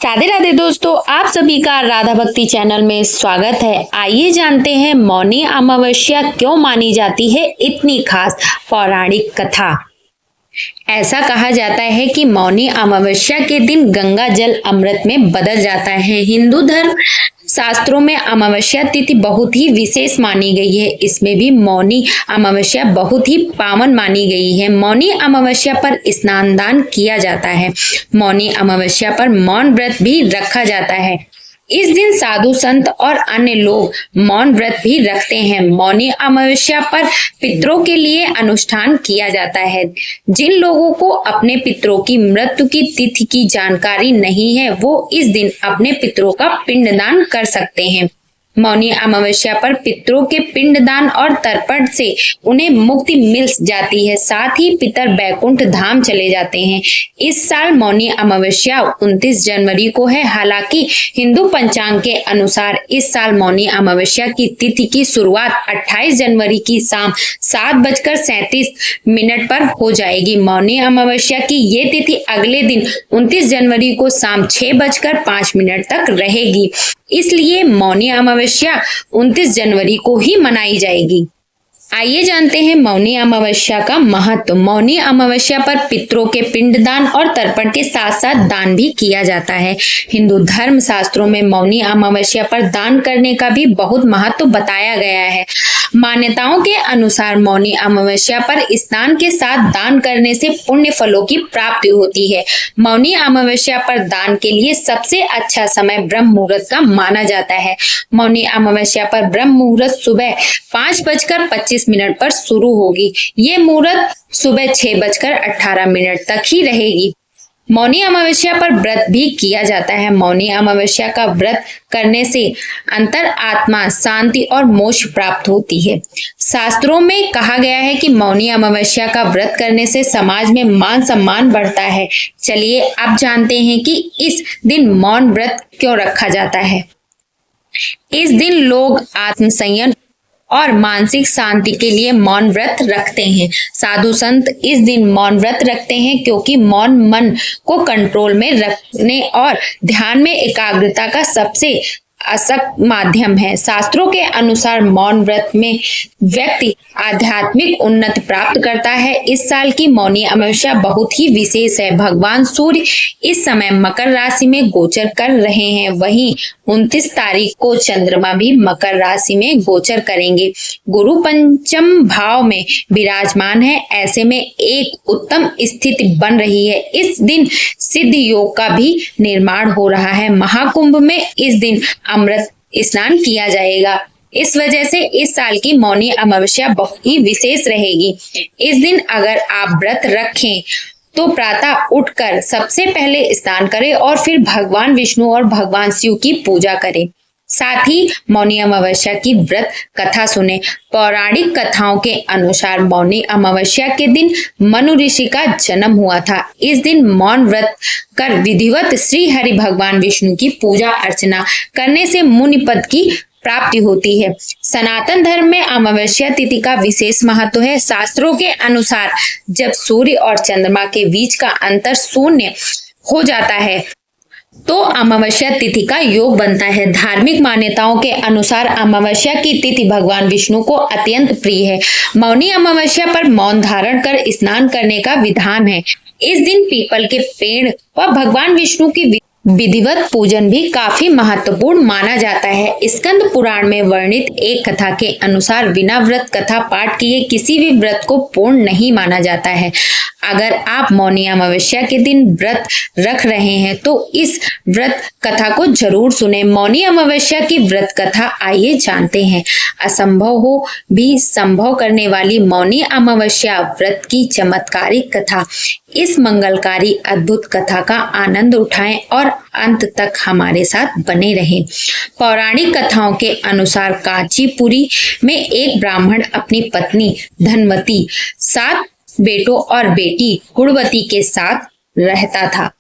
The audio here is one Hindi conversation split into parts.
राधे राधे दोस्तों, आप सभी का राधा भक्ति चैनल में स्वागत है। आइए जानते हैं मौनी अमावस्या क्यों मानी जाती है इतनी खास पौराणिक कथा। ऐसा कहा जाता है कि मौनी अमावस्या के दिन गंगा जल अमृत में बदल जाता है। हिंदू धर्म शास्त्रों में अमावस्या तिथि बहुत ही विशेष मानी गई है। इसमें भी मौनी अमावस्या बहुत ही पावन मानी गई है। मौनी अमावस्या पर स्नान दान किया जाता है। मौनी अमावस्या पर मौन व्रत भी रखा जाता है। इस दिन साधु संत और अन्य लोग मौन व्रत भी रखते हैं। मौनी अमावस्या पर पितरों के लिए अनुष्ठान किया जाता है। जिन लोगों को अपने पितरों की मृत्यु की तिथि की जानकारी नहीं है, वो इस दिन अपने पितरों का पिंडदान कर सकते हैं। मौनी अमावस्या पर पितरों के पिंडदान और तर्पण से उन्हें मुक्ति मिल जाती है। साथ ही पितर बैकुंठ धाम चले जाते हैं। इस साल मौनी अमावस्या 29 जनवरी को है। हालांकि हिंदू पंचांग के अनुसार इस साल मौनी अमावस्या की तिथि की शुरुआत 28 जनवरी की शाम 7:37 पर हो जाएगी। मौनी अमावस्या की ये तिथि अगले दिन 29 जनवरी को शाम 6:05 तक रहेगी। इसलिए मौनी अमावस्या 29 जनवरी को ही मनाई जाएगी। आइए जानते हैं मौनी अमावस्या का महत्व। मौनी अमावस्या पर पितरों के पिंडदान और तर्पण के साथ साथ दान भी किया जाता है। हिंदू धर्म शास्त्रों में मौनी अमावस्या पर दान करने का भी बहुत महत्व बताया गया है। मान्यताओं के अनुसार मौनी अमावस्या पर स्नान के साथ दान करने से पुण्य फलों की प्राप्ति होती है। मौनी अमावस्या पर दान के लिए सबसे अच्छा समय ब्रह्म मुहूर्त का माना जाता है। मौनी अमावस्या पर ब्रह्म मुहूर्त सुबह 5:25 पर शुरू होगी। ये मुहूर्त सुबह 6:18 तक ही रहेगी। मौनी अमावस्या पर व्रत भी किया जाता है। मौनी अमावस्या का व्रत करने से अंतर आत्मा शांति और मोक्ष प्राप्त होती है। शास्त्रों में कहा गया है कि मौनी अमावस्या का व्रत करने से समाज में मान सम्मान बढ़ता है। चलिए अब जानते हैं कि इस दिन मौन व्रत क्यों रखा जाता है। इस दिन लोग आत्म संयम और मानसिक शांति के लिए मौन व्रत रखते हैं। साधु संत इस दिन मौन व्रत रखते हैं क्योंकि मौन मन को कंट्रोल में रखने और ध्यान में एकाग्रता का सबसे असक माध्यम है। शास्त्रों के अनुसार मौन व्रत में व्यक्ति आध्यात्मिक उन्नति प्राप्त करता है। इस साल की मौनी अमावस्या बहुत ही विशेष है। भगवान सूर्य इस समय मकर राशि में गोचर कर रहे हैं। वहीं 29 तारीख को चंद्रमा भी मकर राशि में गोचर करेंगे। गुरु पंचम भाव में विराजमान है। ऐसे में एक उत्तम स्थिति बन रही है। इस दिन सिद्ध योग का भी निर्माण हो रहा है। महाकुंभ में इस दिन अमृत स्नान किया जाएगा। इस वजह से इस साल की मौनी अमावस्या बहुत ही विशेष रहेगी। इस दिन अगर आप व्रत रखें तो प्रातः उठकर सबसे पहले स्नान करें और फिर भगवान विष्णु और भगवान शिव की पूजा करें। साथ ही मौनी अमावस्या की व्रत कथा सुने। पौराणिक कथाओं के अनुसार मौनी अमावस्या के दिन मनु ऋषि का जन्म हुआ था। इस दिन मौन व्रत कर विधिवत श्री हरि भगवान विष्णु की पूजा अर्चना करने से मुनि पद की प्राप्ति होती है। सनातन धर्म में अमावस्या तिथि का विशेष महत्व है। शास्त्रों के अनुसार जब सूर्य और चंद्रमा के बीच का अंतर शून्य हो जाता है तो अमावस्या तिथि का योग बनता है। धार्मिक मान्यताओं के अनुसार अमावस्या की तिथि भगवान विष्णु को अत्यंत प्रिय है। मौनी अमावस्या पर मौन धारण कर स्नान करने का विधान है। इस दिन पीपल के पेड़ व भगवान विष्णु की विधिवत पूजन भी काफी महत्वपूर्ण माना जाता है। स्कंद पुराण में वर्णित एक कथा के अनुसार बिना व्रत कथा पाठ किए किसी भी व्रत को पूर्ण नहीं माना जाता है। अगर आप मौनी अमावस्या के दिन व्रत रख रहे हैं तो इस व्रत कथा को जरूर सुने। मौनी अमावस्या की व्रत कथा आइए जानते हैं। असंभव हो भी संभव करने वाली मौनी अमावस्या व्रत की चमत्कारिक कथा। इस मंगलकारी अद्भुत कथा का आनंद उठाएं और अंत तक हमारे साथ बने रहें। पौराणिक कथाओं के अनुसार कांचीपुरी में एक ब्राह्मण अपनी पत्नी धनवती, 7 बेटों और बेटी गुणवती के साथ रहता था।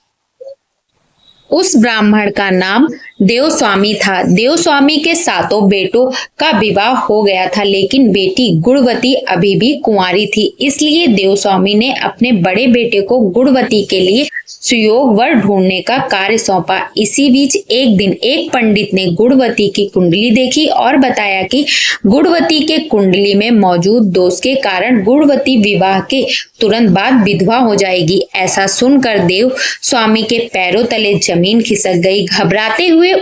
उस ब्राह्मण का नाम देवस्वामी था। देवस्वामी के 7 बेटों का विवाह हो गया था, लेकिन बेटी गुणवती अभी भी कुंवारी थी। इसलिए देवस्वामी ने अपने बड़े बेटे को गुणवती के लिए सुयोग वर ढूंढने का कार्य सौंपा। इसी बीच एक दिन एक पंडित ने गुणवती की कुंडली देखी और बताया कि गुणवती के कुंडली में मौजूद दोष के कारण गुणवती विवाह के तुरंत बाद विधवा हो जाएगी। ऐसा सुनकर देव स्वामी के पैरों तले जमीन खिसक गई। घबराते हुए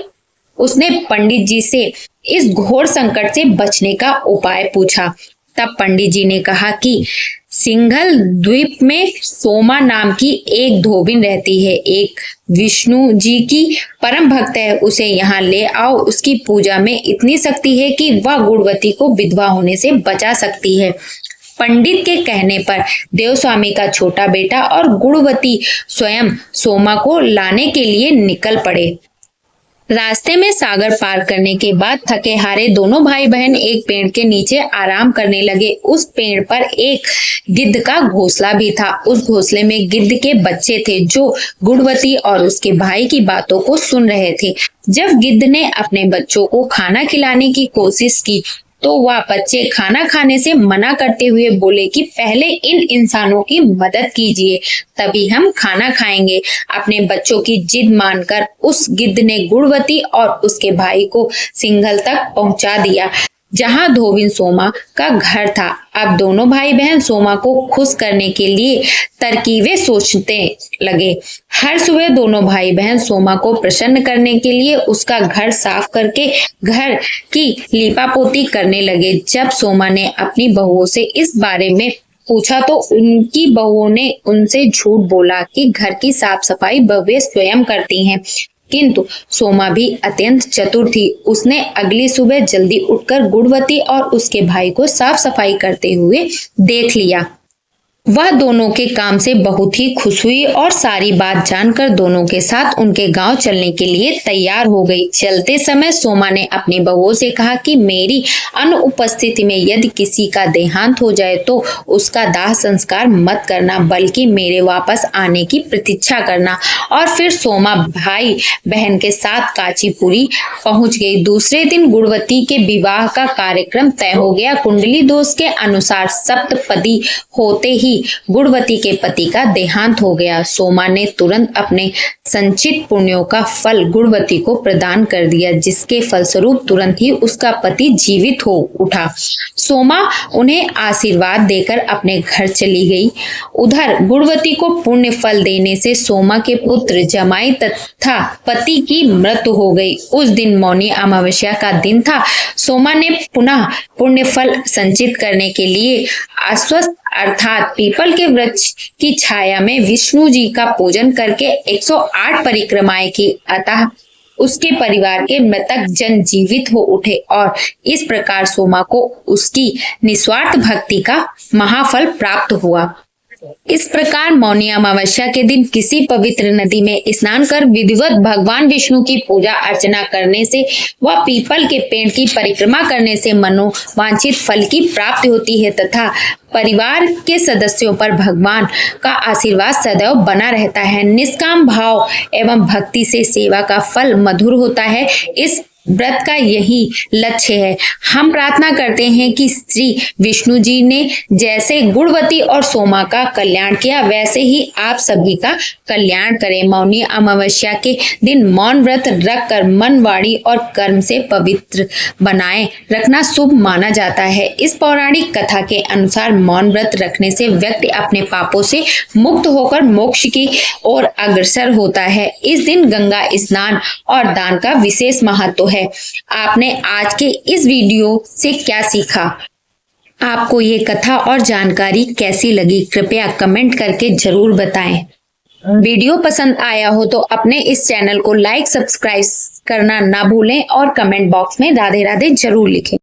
उसने पंडित जी से इस घोर संकट से बचने का उपाय पूछा। तब पंडित जी ने कहा कि सिंघल द्वीप में सोमा नाम की एक धोबिन रहती है, एक विष्णु जी की परम भक्त है, उसे यहाँ ले आओ। उसकी पूजा में इतनी शक्ति है कि वह गुणवती को विधवा होने से बचा सकती है। पंडित के कहने पर देवस्वामी का छोटा बेटा और गुणवती स्वयं सोमा को लाने के लिए निकल पड़े। रास्ते में सागर पार करने के बाद थके हारे दोनों भाई बहन एक पेड़ के नीचे आराम करने लगे। उस पेड़ पर एक गिद्ध का घोंसला भी था। उस घोंसले में गिद्ध के बच्चे थे जो गुणवती और उसके भाई की बातों को सुन रहे थे। जब गिद्ध ने अपने बच्चों को खाना खिलाने की कोशिश की तो वह बच्चे खाना खाने से मना करते हुए बोले कि पहले इन इंसानों की मदद कीजिए, तभी हम खाना खाएंगे। अपने बच्चों की जिद मानकर उस गिद्ध ने गुणवती और उसके भाई को सिंघल तक पहुंचा दिया, जहां धोबिन सोमा का घर था। अब दोनों भाई बहन सोमा को खुश करने के लिए तरकीबें सोचने लगे। हर सुबह दोनों भाई बहन सोमा को प्रसन्न करने के लिए उसका घर साफ करके घर की लीपापोती करने लगे। जब सोमा ने अपनी बहुओं से इस बारे में पूछा तो उनकी बहुओं ने उनसे झूठ बोला कि घर की साफ सफाई वे स्वयं करती हैं। किंतु सोमा भी अत्यंत चतुर थी। उसने अगली सुबह जल्दी उठकर गुणवती और उसके भाई को साफ सफाई करते हुए देख लिया। वह दोनों के काम से बहुत ही खुश हुई और सारी बात जानकर दोनों के साथ उनके गांव चलने के लिए तैयार हो गई। चलते समय सोमा ने अपनी बहुओं से कहा कि मेरी अनुपस्थिति में यदि किसी का देहांत हो जाए तो उसका दाह संस्कार मत करना, बल्कि मेरे वापस आने की प्रतीक्षा करना। और फिर सोमा भाई बहन के साथ कांचीपुरी पहुंच गई। दूसरे दिन गुणवती के विवाह का कार्यक्रम तय हो गया। कुंडली दोष के अनुसार सप्तपदी होते ही गुणवती के पति का देहांत हो गया। सोमा ने तुरंत अपने संचित पुण्यों का फल गुणवती को प्रदान कर दिया, जिसके फलस्वरूप तुरंत ही उसका पति जीवित हो उठा। सोमा उन्हें आशीर्वाद देकर अपने घर चली गई। उधर गुणवती को पुण्य फल देने से सोमा के पुत्र जमाई तथा पति की मृत्यु हो गई। उस दिन मौनी अमावस्या का दिन था। सोमा ने पुनः पुण्य फल संचित करने के लिए आश्वस्त अर्थात पीपल के वृक्ष की छाया में विष्णु जी का पूजन करके 108 परिक्रमाएं की। अतः उसके परिवार के मृतक जन जीवित हो उठे और इस प्रकार सोमा को उसकी निस्वार्थ भक्ति का महाफल प्राप्त हुआ। इस प्रकार मौनी अमावस्या के दिन किसी पवित्र नदी में स्नान कर विधिवत भगवान विष्णु की पूजा अर्चना करने से व पीपल के पेड़ की परिक्रमा करने से मनोवांछित फल की प्राप्ति होती है तथा परिवार के सदस्यों पर भगवान का आशीर्वाद सदैव बना रहता है। निष्काम भाव एवं भक्ति से सेवा का फल मधुर होता है। इस व्रत का यही लक्ष्य है। हम प्रार्थना करते हैं कि श्री विष्णु जी ने जैसे गुणवती और सोमा का कल्याण किया वैसे ही आप सभी का कल्याण करें। मौनी अमावस्या के दिन मौन व्रत रखकर मन, वाणी और कर्म से पवित्र बनाए रखना शुभ माना जाता है। इस पौराणिक कथा के अनुसार मौन व्रत रखने से व्यक्ति अपने पापों से मुक्त होकर मोक्ष की ओर अग्रसर होता है। इस दिन गंगा स्नान और दान का विशेष महत्व है। आपने आज के इस वीडियो से क्या सीखा? आपको ये कथा और जानकारी कैसी लगी? कृपया कमेंट करके जरूर बताएं। वीडियो पसंद आया हो तो अपने इस चैनल को लाइक, सब्सक्राइब करना ना भूलें और कमेंट बॉक्स में राधे राधे जरूर लिखें।